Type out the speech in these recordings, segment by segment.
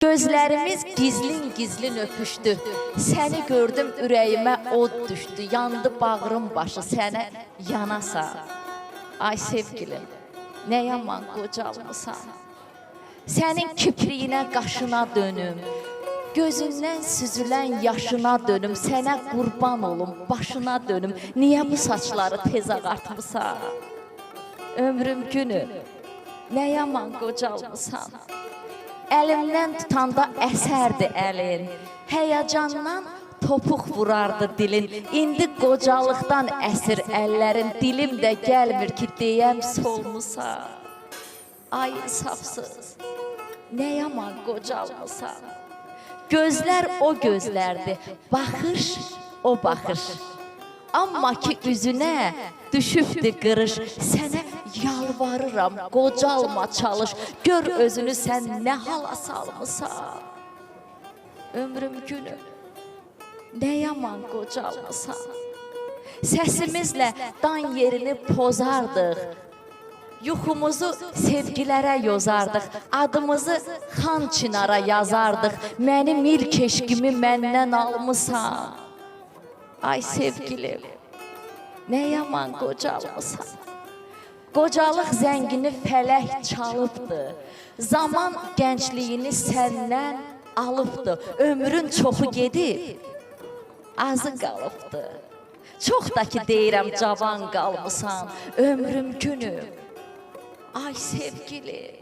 Gözlərimiz gizlin-gizlin öpüşdü. Səni gördüm, ürəyimə od düşdü. Yandı bağrım başı, sənə yanasan. Ay sevgilim, nə yaman qocalmısan. Sənin kipriyinə, qaşına dönüm. Gözündən süzülən yaşına dönüm. Sənə qurban olum, başına dönüm. Niyə bu saçları tez ağartmısan? Ömrüm günüm, nə yaman qocalmısan. Əlimdən tutanda əsərdi əlin, həyəcandan topuq vurardı dilin. İndi qocalıqdan əsir əllərin, dilim də gəlmir ki, deyəm solmusan. Ay insafsız, nə yaman qocalmısan. Gözlər o gözlərdi, baxış o baxış. Amma ki üzünə düşübdü qırış, sənə yalvarıram, qocalma çalış. Gör özünü sən nə hala salmısan. Ömrüm günüm, nə yaman qocalmısan. Səsimizlə dan yerini pozardıq. Yuxumuzu sevgilərə yozardıq. Adımızı Xan Çinara yazardıq. Mənim ilk eşqimi məndən almısan. Ay sevgilim, nə yaman qocalmısan. Qocalıq zəngini fələk çalıbdı. Zaman gəncliyini səndən alıbdı. Ömrün çoxu gedib, azı qalıbdı. Çox da ki deyirəm cavan qalmısan. Ömrüm günüm, ay sevgilim,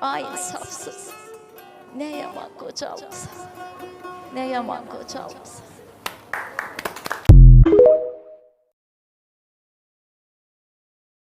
ay insafsız. Nə yaman qocalmısan, nə yaman qocalmısan.